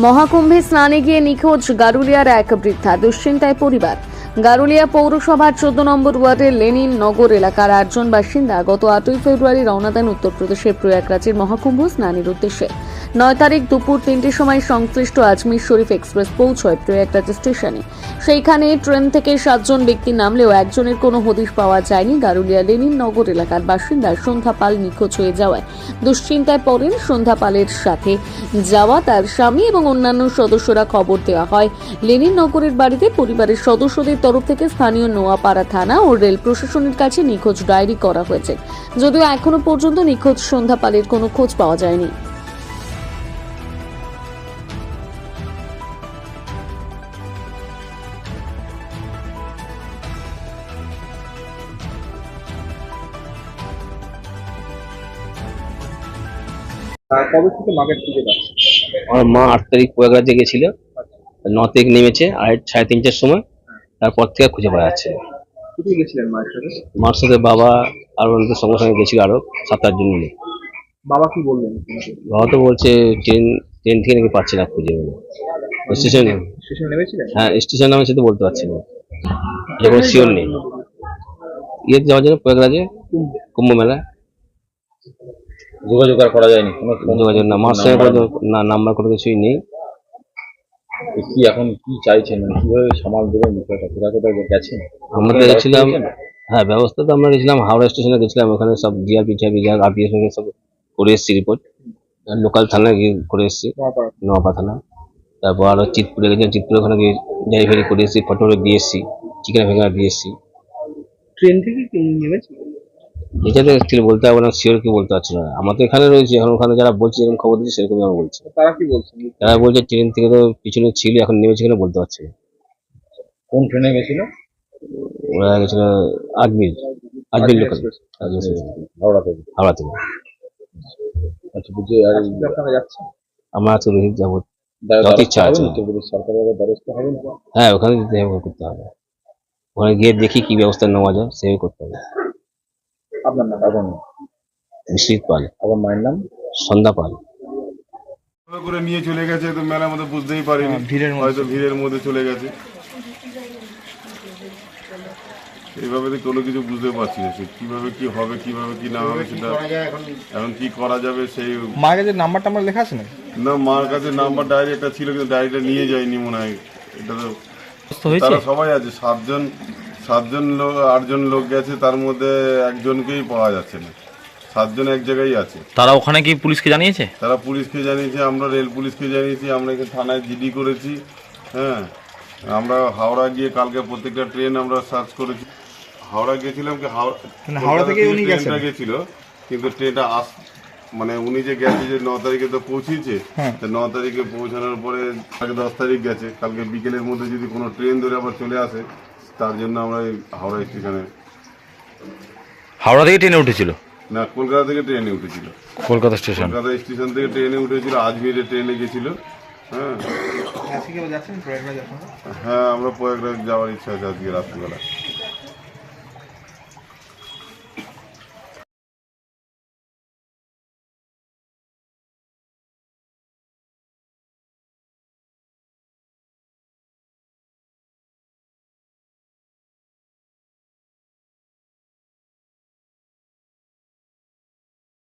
মহাকুম্ভে স্নানে গিয়ে নিখোঁজ গারুলিয়ার এক বৃদ্ধা, দুশ্চিন্তায় পরিবার। গারুলিয়া পৌরসভার 14 নম্বর ওয়ার্ডের লেনিন নগর এলাকার 8 জন বাসিন্দা গত 8ই ফেব্রুয়ারি রওনা দেন উত্তরপ্রদেশের প্রয়াগরাজের মহাকুম্ভ স্নানের উদ্দেশ্যে। 9 তারিখ দুপুর 3টের সময় সংশ্লিষ্ট আজমির শরীফ এক্সপ্রেস পৌঁছয় প্রয়াগরাজ স্টেশনে। সেইখানে ট্রেন থেকে 7 জন ব্যক্তি নামলেও একজনের কোনো হদিশ পাওয়া যায়নি। গারুলিয়া লেনিন নগর এলাকার বাসিন্দা সন্ধ্যা পাল নিখোঁজ হয়ে যাওয়ায় দুশ্চিন্তায় পড়েন। সন্ধ্যা পালের সাথে যাওয়া তার স্বামী এবং অন্যান্য সদস্যরা খবর দেওয়া হয় লেনিন নগরের বাড়িতে। পরিবারের সদস্যদের তরফ থেকে স্থানীয় নোয়াপাড়া থানা ও রেল প্রশাসনের কাছে নিখোঁজ ডায়েরি করা হয়েছে, যদিও এখনো পর্যন্ত নিখোঁজ সন্ধ্যা পালের কোনো খোঁজ পাওয়া যায়নি। কবে থেকে মাকে খুঁজে পাচ্ছে? আমার মা 8 তারিখ প্রয়াগরাজে গেছিল, 9 তারিখ নেমেছে 3:30টার সময়। তারপর থেকে খুঁজে পাওয়া যাচ্ছে না। কোথায় গেছিলেন মায়ের সাথে? মার সাথে বাবা আর ওদের সঙ্গে সঙ্গে গেছিল আরো 7-8 জন মিলে। বাবা কি বললেন? বাবা তো বলছে ট্রেন থেকে নাকি পাচ্ছে না খুঁজে। স্টেশনে নেমেছিলেন? হ্যাঁ, স্টেশন নামে সেটা বলতে পারছি না, এখন শিওর নেই। যাওয়ার জন্য প্রয়াগরাজে কুম্ভ মেলা যোগাযোগ আর করা যায়নি, কোনো যোগাযোগ না, মার সঙ্গে না নাম্বার কোনো কিছুই নেই। কি এখন কি চাইছেন, মানে কিভাবে সামাল দেবেন বিষয়টা? কোথায় কোথায় গেছেন? আমরা তো গেছিলাম, হ্যাঁ ব্যবস্থা তো আমরা গেছিলাম হাওড়া স্টেশনে গেছিলাম, ওখানে সব জিআরপি আরপিএফ সব করে এসেছি রিপোর্ট। লোকাল থানায় গিয়ে করে এসেছি, নোয়াপাড়া থানা। তারপর আরো চিতপুরে গেছিলাম, চিতপুরে ওখানে গিয়ে জারি ফেরি করে এসেছি, ফটো দিয়ে এসেছি, চিকেন ফিঙ্গার দিয়ে এসেছি। ট্রেন থেকে নেমেছিলেন? এটা তো অ্যাকচুয়ালি বলতে হবে না, শিওর কি বলতে পারছি না। আমরা তো এখানে রয়েছি, এখন ওখানে যারা বলছে যেরকম খবর দিচ্ছে সেরকমই আমরা বলছি। তারা কি বলছেন? তারা বলছে ট্রেন থেকে তো পিছনে ছিল, এখন নেমেছে কিনা বলতে পারছি না। কোন ট্রেনে গেছিল? ওরা গেছিল আজমির লোকাল, হাওড়া থেকে। হাওড়া থেকে। আচ্ছা, বুঝে আর আপনারা যাচ্ছেন? আমরা আজকে রোহিত যাবো, যত ইচ্ছা আছে। সরকারের ব্যবস্থা হবে না? হ্যাঁ, ওখানে যেতে হবে, করতে হবে। ওখানে গিয়ে দেখি কি ব্যবস্থা নেওয়া যায় সেভাবে করতে হবে। আপনার নাম? এখন বিশ্বজিৎ পাল। আমার মায়ের নাম সন্ধ্যা পাল। করে নিয়ে চলে গেছে, তো মেলার মধ্যে বুঝতেই পারিনি, হয়তো ভিড়ের মধ্যে চলে গেছে। এইভাবে তো কোনো কিছু বুঝতে পারছি না, সে কিভাবে কি হবে, কিভাবে কি না হবে, সেটা এখন কি করা যাবে। সেই মায়ের কাছে নাম্বার টাম্বার লেখা আছে না? না, মার কাছে নাম্বার ডায়েরি একটা ছিল, কিন্তু ডায়েরিটা নিয়ে যায়নি মনে হয়। এটা তো তারা সবাই আছে, 7 জন লোক, 8 জন লোক গেছে, তার মধ্যে একজনকেই পাওয়া যাচ্ছে না। 7 জন এক জায়গায় আছে। তারা ওখানে কি পুলিশকে জানিয়েছে? তারা পুলিশকে জানিয়েছে, আমরা রেল পুলিশকে জানিয়েছি, আমরা এখানে থানায় জিডি করেছি। হ্যাঁ, আমরা হাওড়া গিয়ে কালকে প্রত্যেকটা ট্রেন আমরা সার্চ করেছি। হাওড়া গেছিলাম, কি হাওড়া থেকে ট্রেনটা গেছিল, কিন্তু ট্রেনটা মানে উনি যে গেছে যে 9 তারিখে তো পৌঁছেছে, 9 তারিখে পৌঁছানোর পরে 10 তারিখ গেছে। কালকে বিকেলের মধ্যে যদি কোনো ট্রেন ধরে আবার চলে আসে, তার জন্য আমরা এই হাওড়া স্টেশনে। হাওড়া থেকে ট্রেনে উঠেছিল না, কলকাতা থেকে ট্রেনে উঠেছিল। কলকাতা স্টেশন থেকে ট্রেনে উঠেছিল, আজমিরে ট্রেনে গেছিল। হ্যাঁ, আজকে যাচ্ছেন প্রয়াগরাজ? হ্যাঁ, আমরা প্রয়াগরাজ যাওয়ার ইচ্ছা আছে আজকে রাত্রিবেলা।